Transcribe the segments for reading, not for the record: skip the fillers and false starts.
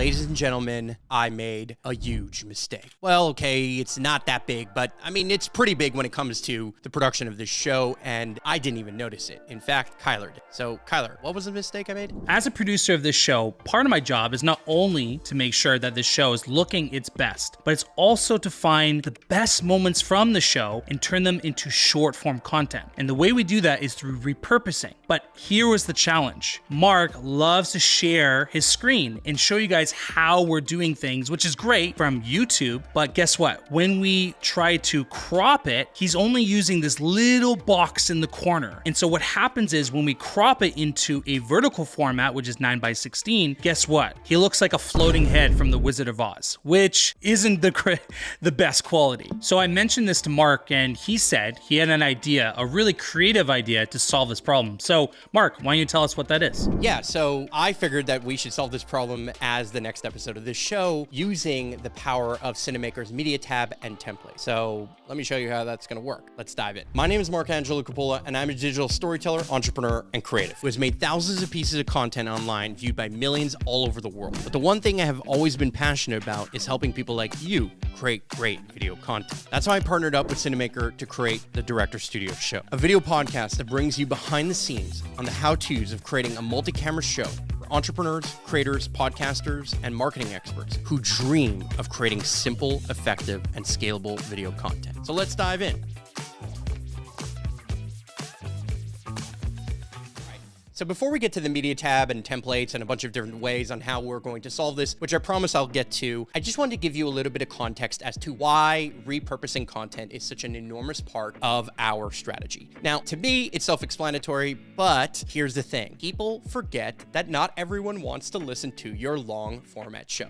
ladies and gentlemen, I made a huge mistake. Well, okay, it's not that big, but I mean, it's pretty big when it comes to the production of this show, and I didn't even notice it. In fact, Kyler did. So, Kyler, what was the mistake I made? As a producer of this show, part of my job is not only to make sure that this show is looking its best, but it's also to find the best moments from the show and turn them into short form content. And the way we do that is through repurposing. But here was the challenge. Mark loves to share his screen and show you guys how we're doing things, which is great from YouTube. But guess what? When we try to crop it, he's only using this little box in the corner. And so what happens is when we crop it into a vertical format, which is 9:16, guess what? He looks like a floating head from The Wizard of Oz, which isn't the best quality. So I mentioned this to Mark, and he said he had an idea, a really creative idea to solve this problem. So Mark, why don't you tell us what that is? Yeah, so I figured that we should solve this problem as the next episode of this show using the power of Cinemaker's Media Tab and template. So let me show you how that's gonna work. Let's dive in. My name is Mark Angelo Coppola, and I'm a digital storyteller, entrepreneur, and creative who has made thousands of pieces of content online viewed by millions all over the world. But the one thing I have always been passionate about is helping people like you create great video content. That's why I partnered up with Cinemaker to create the Director Studio Show, a video podcast that brings you behind the scenes on the how-tos of creating a multi-camera show for entrepreneurs, creators, podcasters, and marketing experts who dream of creating simple, effective, and scalable video content. So let's dive in. So before we get to the media tab and templates and a bunch of different ways on how we're going to solve this, which I promise I'll get to, I just wanted to give you a little bit of context as to why repurposing content is such an enormous part of our strategy. Now, to me, it's self-explanatory, but here's the thing. People forget that not everyone wants to listen to your long format show.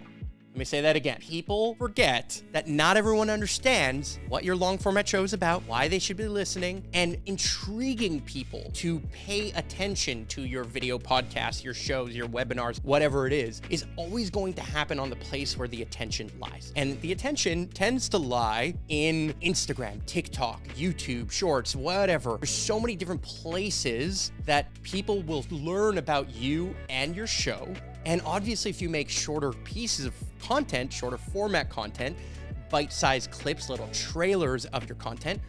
Let me say that again. People forget that not everyone understands what your long format show is about, why they should be listening, and intriguing people to pay attention to your video podcast, your shows, your webinars, whatever it is always going to happen on the place where the attention lies. And the attention tends to lie in Instagram, TikTok, YouTube, Shorts, whatever. There's so many different places that people will learn about you and your show. And obviously, if you make shorter pieces of content, shorter format content, bite-sized clips, little trailers of your content,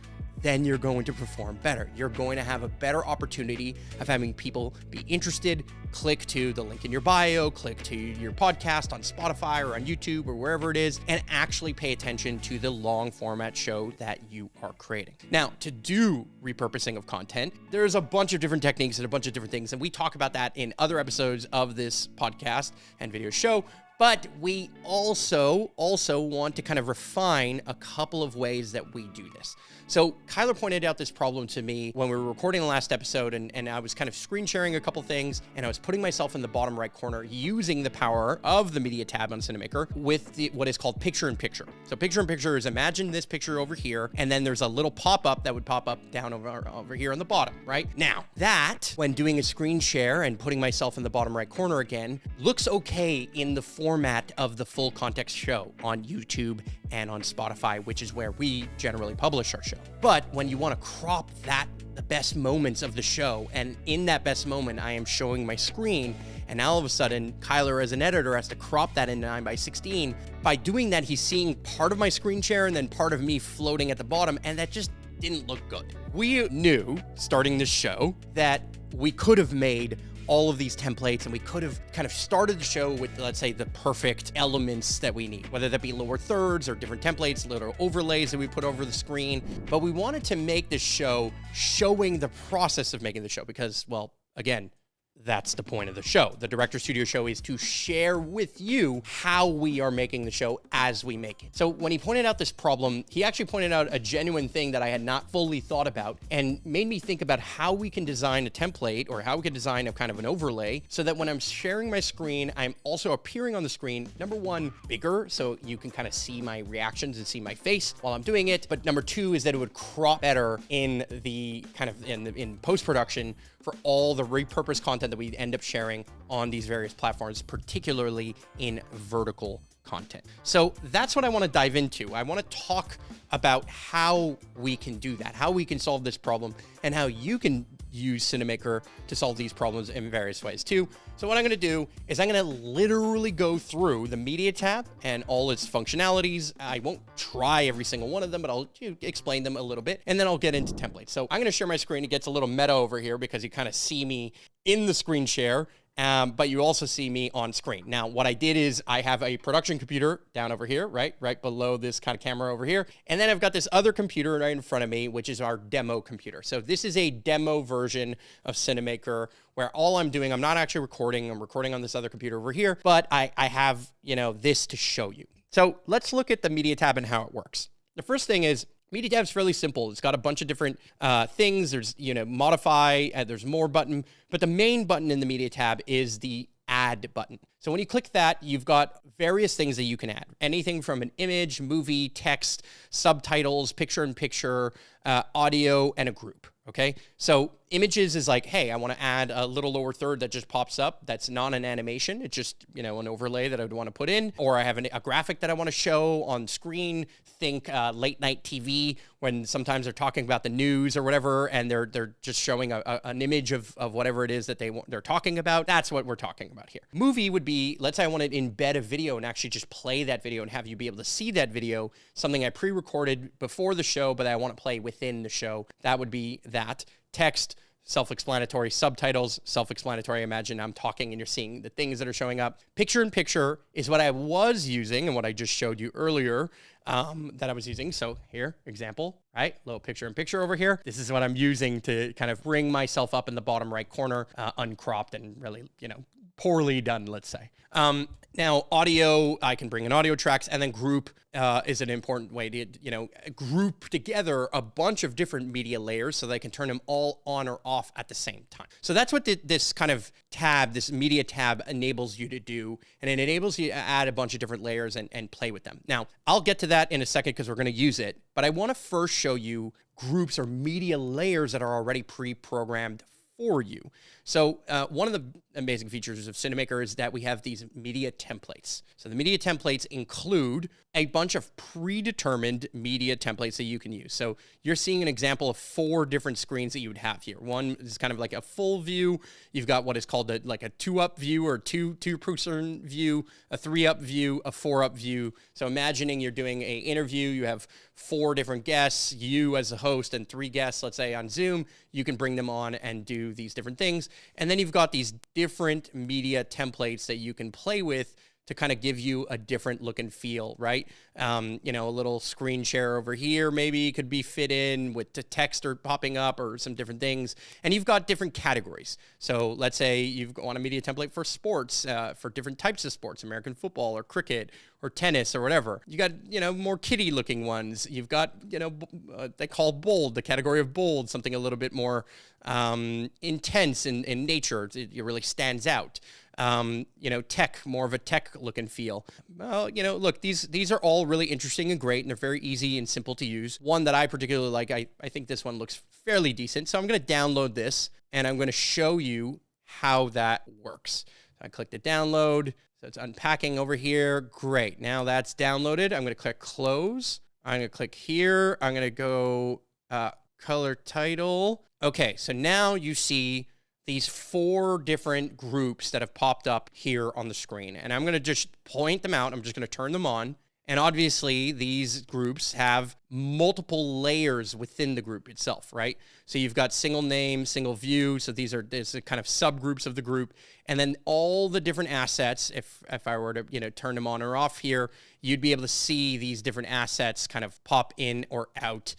then you're going to perform better. You're going to have a better opportunity of having people be interested, click to the link in your bio, click to your podcast on Spotify or on YouTube or wherever it is, and actually pay attention to the long format show that you are creating. Now, to do repurposing of content, there's a bunch of different techniques and a bunch of different things, and we talk about that in other episodes of this podcast and video show. But we also want to kind of refine a couple of ways that we do this. So Kyler pointed out this problem to me when we were recording the last episode, and I was kind of screen sharing a couple things, and I was putting myself in the bottom right corner using the power of the media tab on Cinemaker with what is called picture-in-picture. So picture-in-picture is imagine this picture over here, and then there's a little pop-up that would pop up down over here on the bottom, right? Now, that, when doing a screen share and putting myself in the bottom right corner again, looks okay in the format of the full context show on YouTube and on Spotify, which is where we generally publish our show. But when you want to crop the best moments of the show, and in that best moment, I am showing my screen, and now all of a sudden, Kyler as an editor has to crop that in 9:16. By doing that, he's seeing part of my screen share and then part of me floating at the bottom, and that just didn't look good. We knew, starting this show, that we could have made all of these templates, and we could have kind of started the show with, let's say, the perfect elements that we need, whether that be lower thirds or different templates, little overlays that we put over the screen. But we wanted to make this show showing the process of making the show because, well, again, that's the point of the show. The Director Studio Show is to share with you how we are making the show as we make it. So when he pointed out this problem, he actually pointed out a genuine thing that I had not fully thought about and made me think about how we can design a template or how we can design a kind of an overlay so that when I'm sharing my screen, I'm also appearing on the screen, number one, bigger, so you can kind of see my reactions and see my face while I'm doing it. But number two is that it would crop better in the kind of in post-production for all the repurposed content that we end up sharing on these various platforms, particularly in vertical content. So that's what I want to dive into. I want to talk about how we can do that, how we can solve this problem, and how you can use Cinemaker to solve these problems in various ways too. So what I'm going to do is I'm going to literally go through the media tab and all its functionalities. I won't try every single one of them, but I'll explain them a little bit, and then I'll get into templates. So I'm going to share my screen. It gets a little meta over here because you kind of see me in the screen share. But you also see me on screen. Now, what I did is I have a production computer down over here, right below this kind of camera over here. And then I've got this other computer right in front of me, which is our demo computer. So this is a demo version of Cinemaker where all I'm doing, I'm not actually recording. I'm recording on this other computer over here, but I have, this to show you. So let's look at the media tab and how it works. The first thing is, media tab is fairly simple. It's got a bunch of different things. There's, modify, there's more button, but the main button in the media tab is the add button. So when you click that, you've got various things that you can add. Anything from an image, movie, text, subtitles, picture-in-picture, audio, and a group. Okay, so images is like, hey, I want to add a little lower third that just pops up. That's not an animation. It's just, an overlay that I would want to put in. Or I have a graphic that I want to show on screen. Think late night TV when sometimes they're talking about the news or whatever, and they're just showing an image of whatever it is that they're talking about. That's what we're talking about here. Movie would be, let's say I want to embed a video and actually just play that video and have you be able to see that video, something I pre-recorded before the show, but I want to play within the show. That would be that. Text, self-explanatory. Subtitles, self-explanatory. Imagine I'm talking and you're seeing the things that are showing up. Picture-in-picture is what I was using and what I just showed you earlier that I was using. So here, example, right? Little picture-in-picture over here. This is what I'm using to kind of bring myself up in the bottom right corner, uncropped and really, poorly done, let's say. Now, audio, I can bring in audio tracks, and then group is an important way to, group together a bunch of different media layers so that I can turn them all on or off at the same time. So that's what this kind of tab, this media tab enables you to do, and it enables you to add a bunch of different layers and play with them. Now, I'll get to that in a second because we're going to use it, but I want to first show you groups or media layers that are already pre-programmed for you. So one of the amazing features of Cinemaker is that we have these media templates. So the media templates include a bunch of predetermined media templates that you can use. So you're seeing an example of 4 different screens that you would have here. One is kind of like a full view. You've got what is called a 2-up view or two-person view, a 3-up view, a 4-up view. So imagining you're doing an interview, you have 4 different guests, you as a host and 3 guests, let's say on Zoom, you can bring them on and do these different things. And then you've got these different media templates that you can play with to kind of give you a different look and feel, right? A little screen share over here maybe could be fit in with the text or popping up or some different things. And you've got different categories. So let's say you want a media template for sports, for different types of sports, American football or cricket or tennis or whatever. You got, more kiddie looking ones. You've got, they call bold, the category of bold, something a little bit more intense in nature. It really stands out. Tech, more of a tech look and feel. Well, look, these are all really interesting and great, and they're very easy and simple to use. One that I particularly like, I think this one looks fairly decent. So I'm going to download this, and I'm going to show you how that works. So I click the download. So it's unpacking over here. Great. Now that's downloaded. I'm going to click close. I'm going to click here. I'm going to go color title. Okay, so now you see these 4 different groups that have popped up here on the screen. And I'm going to just point them out. I'm just going to turn them on. And obviously, these groups have multiple layers within the group itself, right? So you've got single name, single view. So these are kind of subgroups of the group. And then all the different assets, if I were to turn them on or off here, you'd be able to see these different assets kind of pop in or out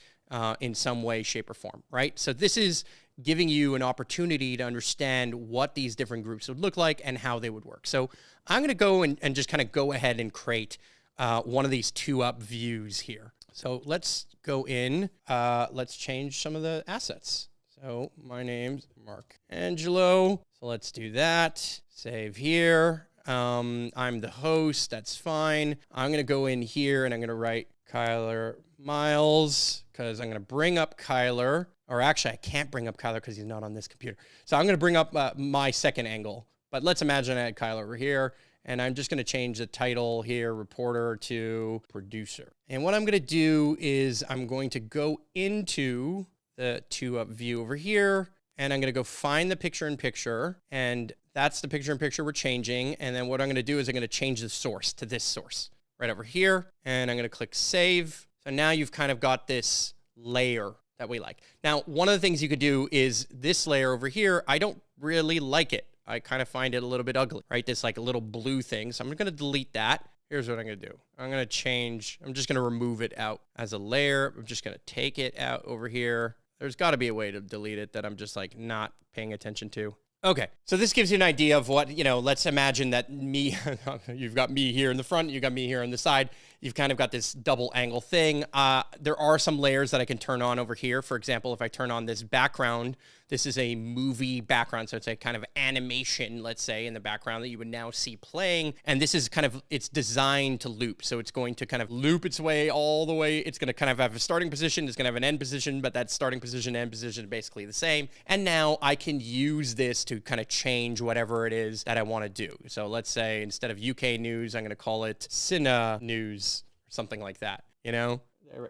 in some way, shape, or form, right? So this is giving you an opportunity to understand what these different groups would look like and how they would work. So I'm going to go and just kind of go ahead and create one of these 2-up views here. So let's go in. Let's change some of the assets. So my name's Mark Angelo. So let's do that. Save here. I'm the host. That's fine. I'm going to go in here and I'm going to write Kyler Miles because I'm going to bring up Kyler. Or actually, I can't bring up Kyler because he's not on this computer. So I'm going to bring up my second angle. But let's imagine I had Kyler over here. And I'm just going to change the title here, reporter, to producer. And what I'm going to do is I'm going to go into the 2-up view over here. and I'm going to go find the picture-in-picture, and that's the picture-in-picture we're changing. And then what I'm going to do is I'm going to change the source to this source right over here, and I'm going to click save. So now you've kind of got this layer that we like. Now, one of the things you could do is this layer over here, I don't really like it. I kind of find it a little bit ugly, right? This like a little blue thing. So I'm going to delete that. Here's what I'm going to do. I'm going to change, I'm just going to remove it out as a layer. I'm just going to take it out over here. There's got to be a way to delete it that I'm just like not paying attention to. Okay, so this gives you an idea of what, let's imagine that you've got me here in the front, you've got me here on the side. You've kind of got this double angle thing. There are some layers that I can turn on over here. For example, if I turn on this background, this is a movie background. So it's a kind of animation, let's say, in the background that you would now see playing. And this is kind of, it's designed to loop. So it's going to kind of loop its way all the way. It's going to kind of have a starting position. It's going to have an end position, but that starting position, end position are basically the same. And now I can use this to kind of change whatever it is that I want to do. So let's say instead of UK news, I'm going to call it Cine News or something like that,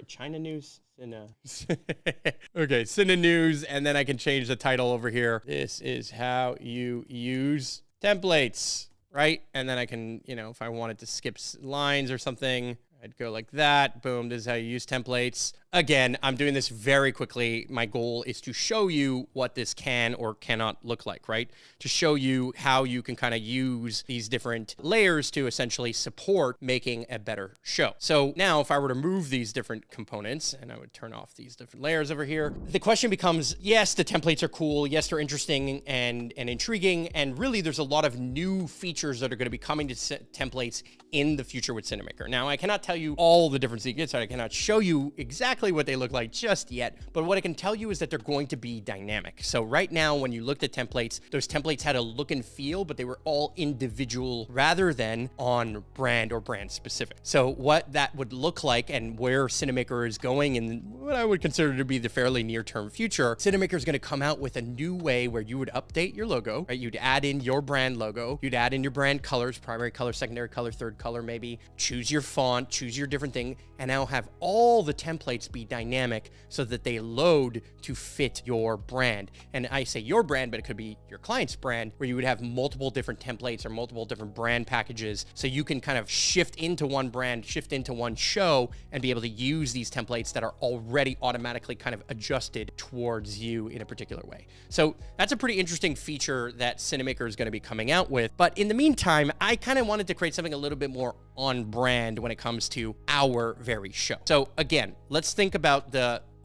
China News? Okay, Cine News, and then I can change the title over here. This is how you use templates, right? And then I can, if I wanted to skip lines or something, I'd go like that. Boom, this is how you use templates. Again, I'm doing this very quickly. My goal is to show you what this can or cannot look like, right? To show you how you can kind of use these different layers to essentially support making a better show. So now if I were to move these different components and I would turn off these different layers over here, the question becomes, yes, the templates are cool. Yes, they're interesting and intriguing. And really there's a lot of new features that are going to be coming to templates in the future with Cinemaker. Now I cannot tell you all the different secrets. I cannot show you exactly what they look like just yet, but what I can tell you is that they're going to be dynamic. So right now, when you looked at templates, those templates had a look and feel, but they were all individual rather than on brand or brand specific. So what that would look like and where Cinemaker is going in what I would consider to be the fairly near-term future, Cinemaker is going to come out with a new way where you would update your logo, right? You'd add in your brand logo, you'd add in your brand colors, primary color, secondary color, third color, maybe choose your font, choose your different thing, and now have all the templates be dynamic so that they load to fit your brand. And I say your brand, but it could be your client's brand, where you would have multiple different templates or multiple different brand packages. So you can kind of shift into one brand, shift into one show, and be able to use these templates that are already automatically kind of adjusted towards you in a particular way. So that's a pretty interesting feature that Cinemaker is going to be coming out with. But in the meantime, I kind of wanted to create something a little bit more on brand when it comes to our very show. So again, let's think about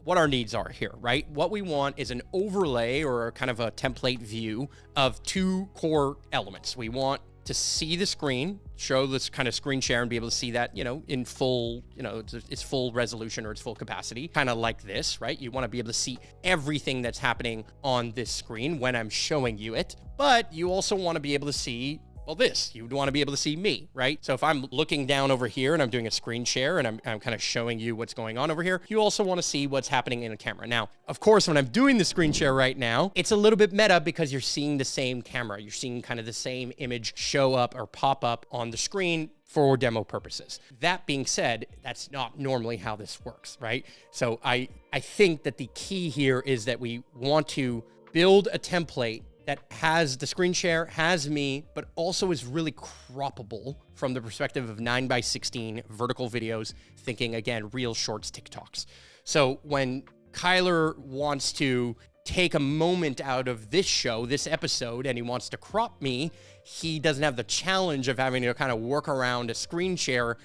what our needs are here, right? What we want is an overlay or kind of a template view of two core elements. We want to see the screen, show this kind of screen share and be able to see that, in full, its full resolution or its full capacity, kind of like this, right? You want to be able to see everything that's happening on this screen when I'm showing you it, but you also want to be able to see you would want to be able to see me, right? So if I'm looking down over here and I'm doing a screen share and I'm kind of showing you what's going on over here, you also want to see what's happening in a camera. Now, of course, when I'm doing the screen share right now, it's a little bit meta because you're seeing the same camera. You're seeing kind of the same image show up or pop up on the screen for demo purposes. That being said, that's not normally how this works, right? So I think that the key here is that we want to build a template that has the screen share, has me, but also is really croppable from the perspective of 9:16 vertical videos, thinking again, real shorts, TikToks. So when Kyler wants to take a moment out of this show, this episode, and he wants to crop me, he doesn't have the challenge of having to kind of work around a screen share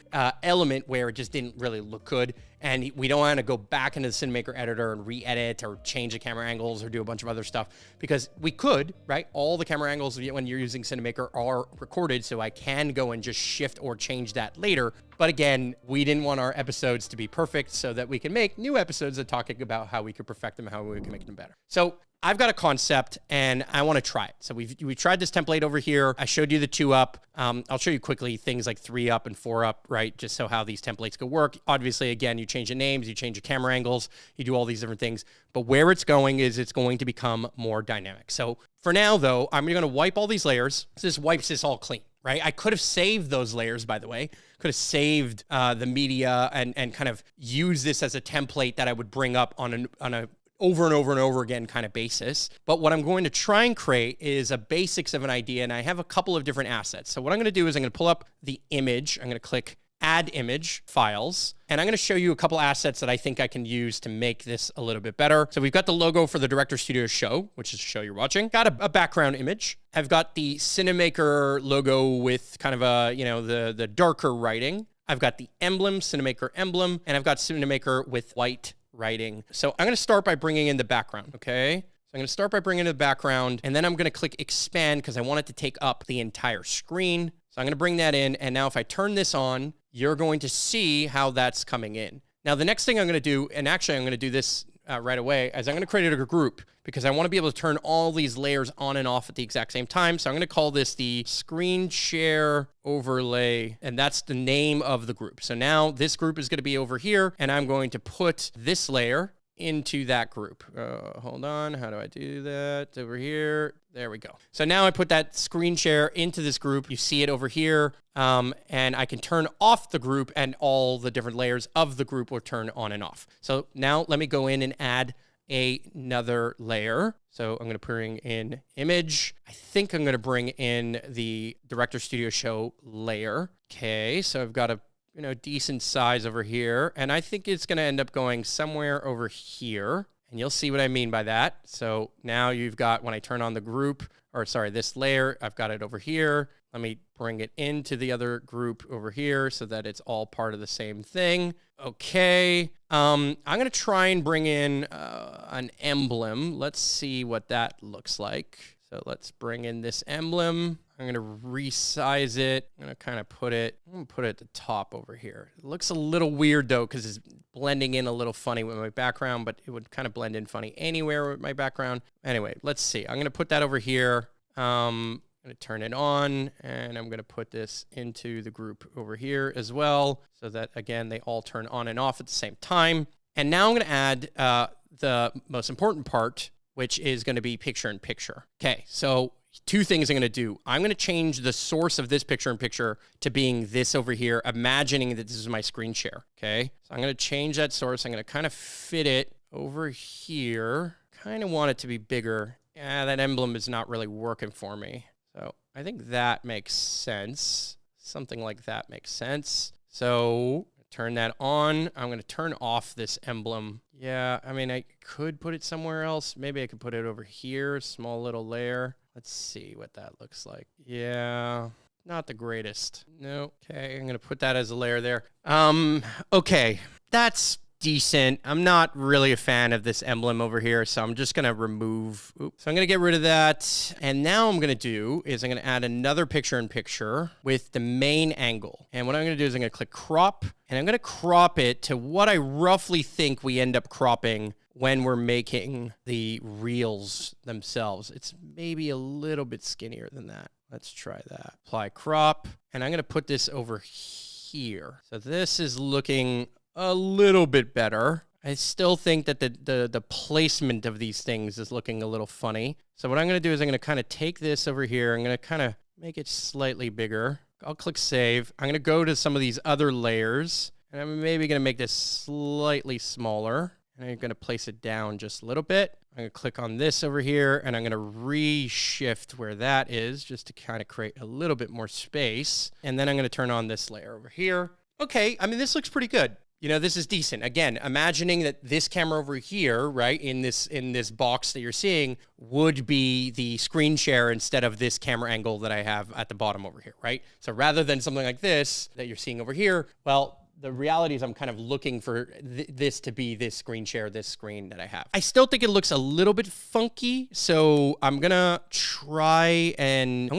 element where it just didn't really look good. And we don't want to go back into the Cinemaker editor and re-edit or change the camera angles or do a bunch of other stuff, because we could, right? All the camera angles when you're using Cinemaker are recorded, so I can go and just shift or change that later. But again, we didn't want our episodes to be perfect so that we can make new episodes that talking about how we could perfect them, how we can make them better. So I've got a concept and I want to try it. So we tried this template over here. I showed you the 2-up. I'll show you quickly things like 3-up and 4-up, right? Just so how these templates could work. Obviously, again, you change the names, you change the camera angles, you do all these different things. But where it's going is it's going to become more dynamic. So for now, though, I'm going to wipe all these layers. This wipes this all clean, right? I could have saved those layers, by the way. Could have saved the media and kind of use this as a template that I would bring up on a over and over and over again kind of basis. But what I'm going to try and create is a basics of an idea, and I have a couple of different assets. So what I'm going to do is I'm going to pull up the image. I'm going to click Add Image Files, and I'm going to show you a couple assets that I think I can use to make this a little bit better. So we've got the logo for the Director Studio show, which is the show you're watching. Got a background image. I've got the Cinemaker logo with kind of a, the darker writing. I've got the emblem, Cinemaker emblem, and I've got Cinemaker with white writing. So I'm going to start by bringing in the background, okay? So I'm going to start by bringing in the background, and then I'm going to click expand because I want it to take up the entire screen. So I'm going to bring that in, and now if I turn this on, you're going to see how that's coming in. Now, the next thing I'm going to do, and actually I'm going to do this right away, is I'm going to create a group because I want to be able to turn all these layers on and off at the exact same time. So I'm going to call this the screen share overlay, and that's the name of the group. So now this group is going to be over here, and I'm going to put this layer into that group. Hold on, how do I do that? Over here, there we go. So now I put that screen share into this group. You see it over here, and I can turn off the group and all the different layers of the group will turn on and off. So now let me go in and add another layer. So I'm gonna bring in image. I think I'm gonna bring in the Director Studio Show layer. Okay, so I've got a decent size over here. And I think it's going to end up going somewhere over here. And you'll see what I mean by that. So now you've got, when I turn on the group, this layer, I've got it over here. Let me bring it into the other group over here so that it's all part of the same thing. Okay. I'm going to try and bring in an emblem. Let's see what that looks like. So let's bring in this emblem. I'm going to resize it. I'm going to kind of put it at the top over here. It looks a little weird though, because it's blending in a little funny with my background, but it would kind of blend in funny anywhere with my background. Anyway, let's see. I'm going to put that over here. I'm going to turn it on, and I'm going to put this into the group over here as well, so that, again, they all turn on and off at the same time. And now I'm going to add the most important part, which is going to be picture-in-picture. Okay, so two things I'm going to do. I'm going to change the source of this picture-in-picture to being this over here, imagining that this is my screen share, okay? So I'm going to change that source. I'm going to kind of fit it over here. Kind of want it to be bigger. That emblem is not really working for me. So I think that makes sense. Something like that makes sense. So turn that on. I'm going to turn off this emblem. Yeah, I mean, I could put it somewhere else. Maybe I could put it over here, small little layer. Let's see what that looks like. Yeah, not the greatest. No. Okay, I'm going to put that as a layer there. Okay, that's decent. I'm not really a fan of this emblem over here, so I'm just going to remove. So I'm going to get rid of that. And now I'm going to do is I'm going to add another picture-in-picture with the main angle. And what I'm going to do is I'm going to click crop, and I'm going to crop it to what I roughly think we end up cropping when we're making the reels themselves. It's maybe a little bit skinnier than that. Let's try that. Apply crop, and I'm going to put this over here. So this is looking a little bit better. I still think that the placement of these things is looking a little funny. So what I'm going to do is I'm going to kind of take this over here. I'm going to kind of make it slightly bigger. I'll click save. I'm going to go to some of these other layers, and I'm maybe going to make this slightly smaller. And I'm going to place it down just a little bit. I'm going to click on this over here, and I'm going to reshift where that is just to kind of create a little bit more space. And then I'm going to turn on this layer over here. Okay, I mean, this looks pretty good. This is decent. Again, imagining that this camera over here, right, in this box that you're seeing would be the screen share instead of this camera angle that I have at the bottom over here, right? So rather than something like this that you're seeing over here, well, the reality is I'm kind of looking for this to be this screen share, this screen that I have. I still think it looks a little bit funky, so I'm gonna try and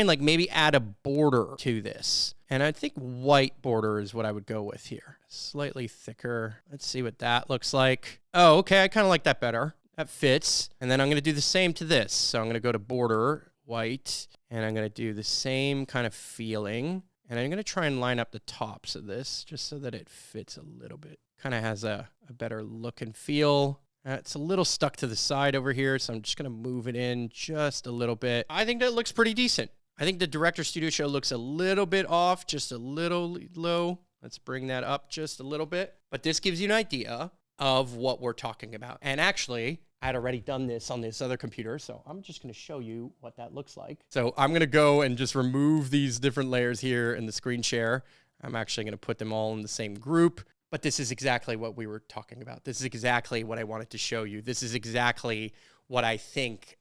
like maybe add a border to this. And I think white border is what I would go with here. Slightly thicker. Let's see what that looks like. Oh, okay, I kind of like that better. That fits. And then I'm gonna do the same to this. So I'm gonna go to border, white, and I'm gonna do the same kind of feeling. And I'm going to try and line up the tops of this just so that it fits a little bit. Kind of has a better look and feel. It's a little stuck to the side over here, so I'm just going to move it in just a little bit. I think that looks pretty decent. I think the Director Studio Show looks a little bit off, just a little low. Let's bring that up just a little bit. But this gives you an idea of what we're talking about. And actually, I had already done this on this other computer, so I'm just going to show you what that looks like. So I'm going to go and just remove these different layers here in the screen share. I'm actually going to put them all in the same group. But this is exactly what we were talking about. This is exactly what I wanted to show you. This is exactly what I think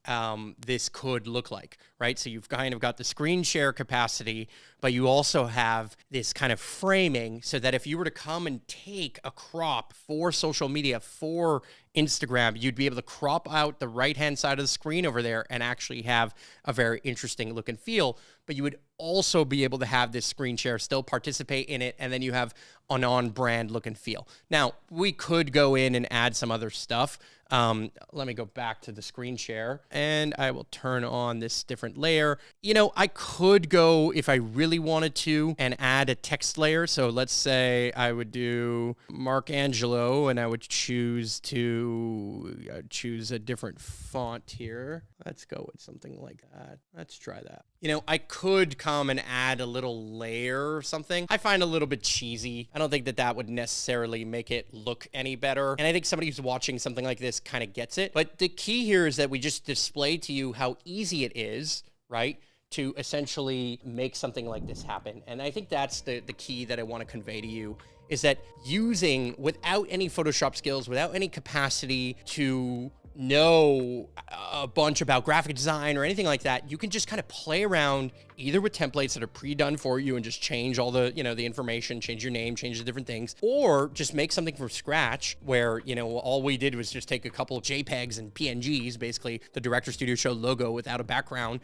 this could look like, right? So you've kind of got the screen share capacity, but you also have this kind of framing so that if you were to come and take a crop for social media, for Instagram, you'd be able to crop out the right-hand side of the screen over there and actually have a very interesting look and feel. But you would also be able to have this screen share still participate in it, and then you have an on-brand look and feel. Now, we could go in and add some other stuff. Let me go back to the screen share, and I will turn on this different layer. You know, I could go, if I really wanted to, and add a text layer. So let's say I would do Mark Angelo, and I would choose a different font here. Let's go with something like that. Let's try that. You know, I could come and add a little layer or something. I find a little bit cheesy. I don't think that that would necessarily make it look any better. And I think somebody who's watching something like this kind of gets it. But the key here is that we just display to you how easy it is, right, to essentially make something like this happen. And I think that's the key that I want to convey to you, is that using, without any Photoshop skills, without any capacity to know a bunch about graphic design or anything like that, you can just kind of play around either with templates that are pre-done for you and just change all the, you know, the information, change your name, change the different things, or just make something from scratch where, you know, all we did was just take a couple of JPEGs and PNGs, basically the Director Studio Show logo without a background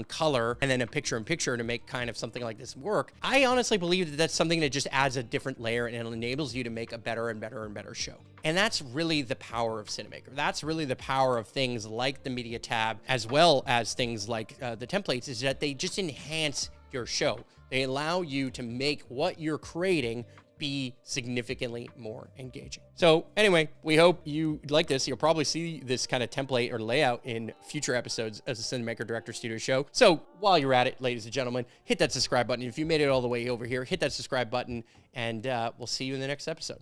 color, and then a picture-in-picture to make kind of something like this work. I honestly believe that that's something that just adds a different layer and it enables you to make a better and better and better show. And that's really the power of Cinemaker. That's really the power of things like the media tab, as well as things like the templates, is that they just enhance your show. They allow you to make what you're creating be significantly more engaging. So anyway, we hope you like this. You'll probably see this kind of template or layout in future episodes as a Cinemaker Director Studio Show. So while you're at it, ladies and gentlemen, hit that subscribe button. If you made it all the way over here, hit that subscribe button, and we'll see you in the next episode.